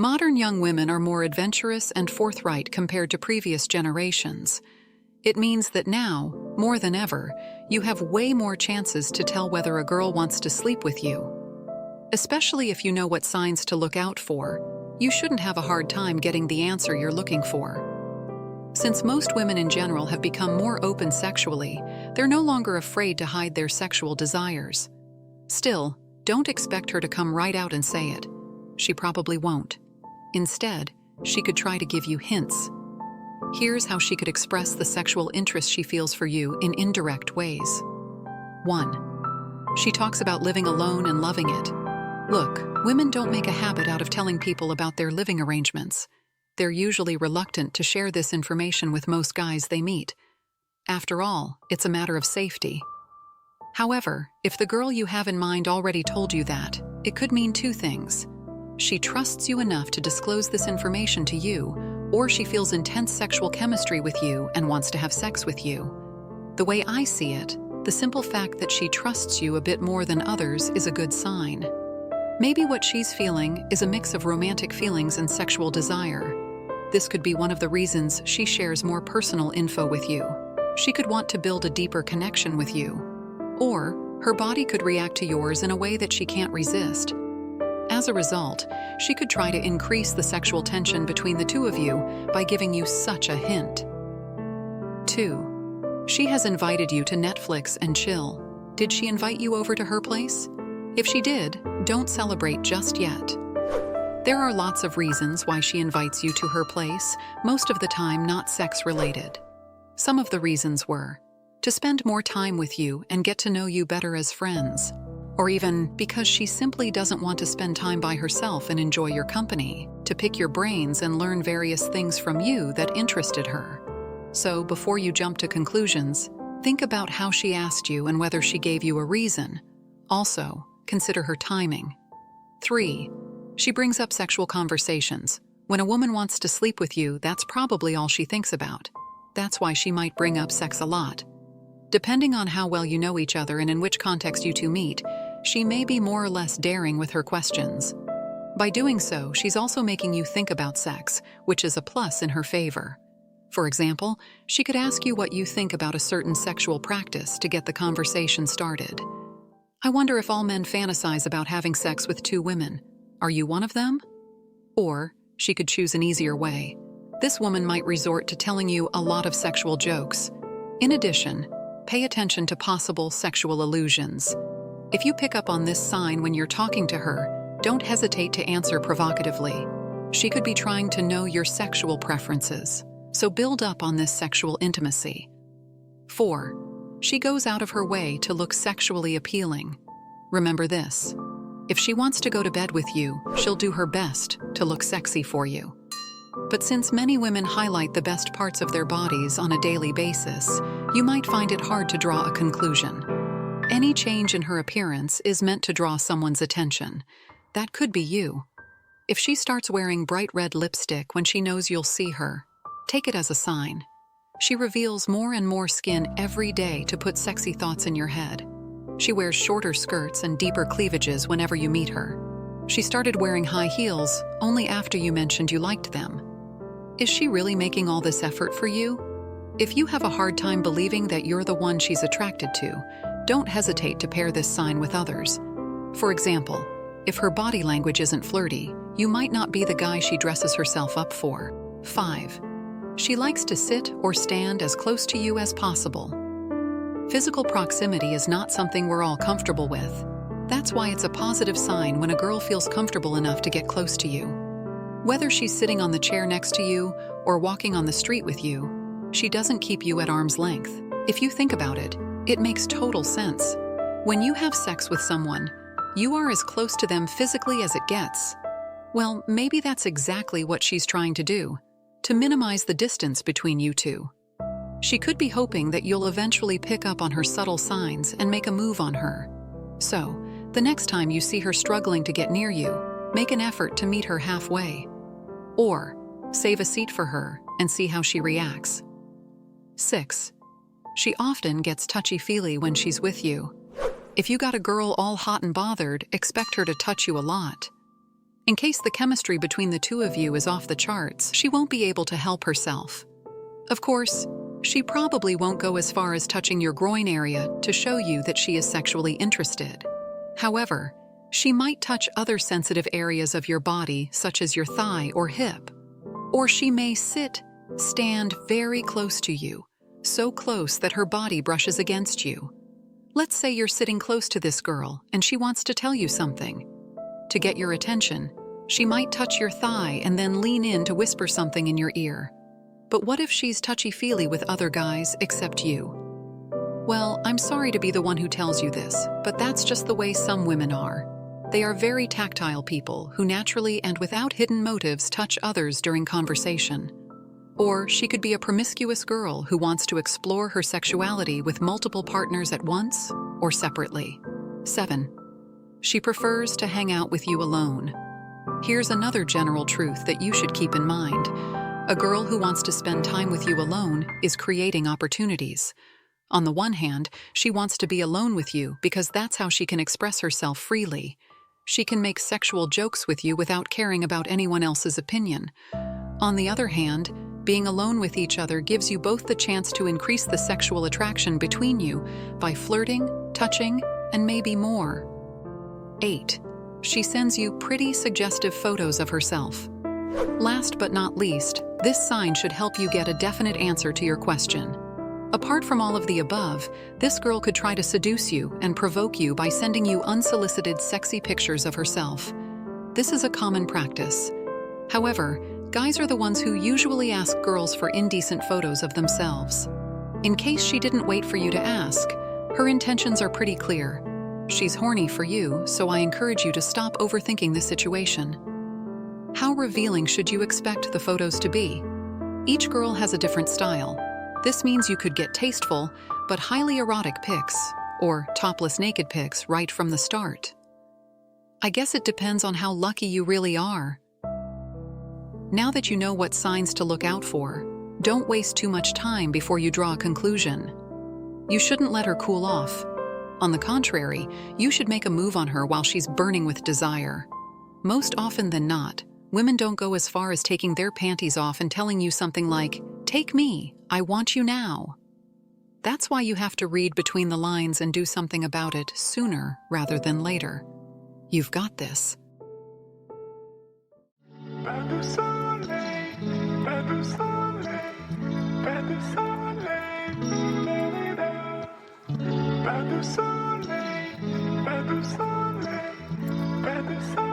Modern young women are more adventurous and forthright compared to previous generations. It means that now, more than ever, you have way more chances to tell whether a girl wants to sleep with you. Especially if you know what signs to look out for, you shouldn't have a hard time getting the answer you're looking for. Since most women in general have become more open sexually, they're no longer afraid to hide their sexual desires. Still, don't expect her to come right out and say it. She probably won't. Instead, she could try to give you hints. Here's how she could express the sexual interest she feels for you in indirect ways. 1. She talks about living alone and loving it. Look, women don't make a habit out of telling people about their living arrangements. They're usually reluctant to share this information with most guys they meet. After all, it's a matter of safety. However, if the girl you have in mind already told you that, it could mean two things. She trusts you enough to disclose this information to you, or she feels intense sexual chemistry with you and wants to have sex with you. The way I see it, the simple fact that she trusts you a bit more than others is a good sign. Maybe what she's feeling is a mix of romantic feelings and sexual desire. This could be one of the reasons she shares more personal info with you. She could want to build a deeper connection with you. Or, her body could react to yours in a way that she can't resist. As a result, she could try to increase the sexual tension between the two of you by giving you such a hint. 2. She has invited you to Netflix and chill. Did she invite you over to her place? If she did, don't celebrate just yet. There are lots of reasons why she invites you to her place, most of the time not sex-related. Some of the reasons were to spend more time with you and get to know you better as friends, or even because she simply doesn't want to spend time by herself and enjoy your company, to pick your brains and learn various things from you that interested her. So before you jump to conclusions, think about how she asked you and whether she gave you a reason. Also, consider her timing. 3. She brings up sexual conversations. When a woman wants to sleep with you, that's probably all she thinks about. That's why she might bring up sex a lot. Depending on how well you know each other and in which context you two meet, she may be more or less daring with her questions. By doing so, she's also making you think about sex, which is a plus in her favor. For example, she could ask you what you think about a certain sexual practice to get the conversation started. I wonder if all men fantasize about having sex with two women. Are you one of them? Or, she could choose an easier way. This woman might resort to telling you a lot of sexual jokes. In addition, pay attention to possible sexual allusions. If you pick up on this sign when you're talking to her, don't hesitate to answer provocatively. She could be trying to know your sexual preferences, so build up on this sexual intimacy. 4. She goes out of her way to look sexually appealing. Remember this: if she wants to go to bed with you, she'll do her best to look sexy for you. But since many women highlight the best parts of their bodies on a daily basis, you might find it hard to draw a conclusion. Any change in her appearance is meant to draw someone's attention. That could be you. If she starts wearing bright red lipstick when she knows you'll see her, take it as a sign. She reveals more and more skin every day to put sexy thoughts in your head. She wears shorter skirts and deeper cleavages whenever you meet her. She started wearing high heels only after you mentioned you liked them. Is she really making all this effort for you? If you have a hard time believing that you're the one she's attracted to, don't hesitate to pair this sign with others. For example, if her body language isn't flirty, you might not be the guy she dresses herself up for. 5. She likes to sit or stand as close to you as possible. Physical proximity is not something we're all comfortable with. That's why it's a positive sign when a girl feels comfortable enough to get close to you. Whether she's sitting on the chair next to you or walking on the street with you, she doesn't keep you at arm's length. If you think about it, it makes total sense. When you have sex with someone, you are as close to them physically as it gets. Well, maybe that's exactly what she's trying to do, to minimize the distance between you two. She could be hoping that you'll eventually pick up on her subtle signs and make a move on her. So, the next time you see her struggling to get near you, make an effort to meet her halfway. Or, save a seat for her and see how she reacts. 6. She often gets touchy-feely when she's with you. If you got a girl all hot and bothered, expect her to touch you a lot. In case the chemistry between the two of you is off the charts, she won't be able to help herself. Of course, she probably won't go as far as touching your groin area to show you that she is sexually interested. However, she might touch other sensitive areas of your body, such as your thigh or hip. Or she may stand very close to you, so close that her body brushes against you. Let's say you're sitting close to this girl and she wants to tell you something. To get your attention, she might touch your thigh and then lean in to whisper something in your ear. But what if she's touchy-feely with other guys except you? Well, I'm sorry to be the one who tells you this, but that's just the way some women are. They are very tactile people who naturally and without hidden motives touch others during conversation. Or she could be a promiscuous girl who wants to explore her sexuality with multiple partners at once or separately. 7. She prefers to hang out with you alone. Here's another general truth that you should keep in mind. A girl who wants to spend time with you alone is creating opportunities. On the one hand, she wants to be alone with you because that's how she can express herself freely. She can make sexual jokes with you without caring about anyone else's opinion. On the other hand, being alone with each other gives you both the chance to increase the sexual attraction between you by flirting, touching, and maybe more. 8. She sends you pretty suggestive photos of herself. Last but not least, this sign should help you get a definite answer to your question. Apart from all of the above, this girl could try to seduce you and provoke you by sending you unsolicited sexy pictures of herself. This is a common practice. However, guys are the ones who usually ask girls for indecent photos of themselves. In case she didn't wait for you to ask, her intentions are pretty clear. She's horny for you, so I encourage you to stop overthinking the situation. How revealing should you expect the photos to be? Each girl has a different style. This means you could get tasteful, but highly erotic pics, or topless naked pics right from the start. I guess it depends on how lucky you really are. Now that you know what signs to look out for, don't waste too much time before you draw a conclusion. You shouldn't let her cool off. On the contrary, you should make a move on her while she's burning with desire. Most often than not, women don't go as far as taking their panties off and telling you something like, "Take me, I want you now." That's why you have to read between the lines and do something about it sooner rather than later. You've got this. Pas de soleil, pas de soleil, pas de soleil, pas de soleil, pas de soleil, pas de soleil.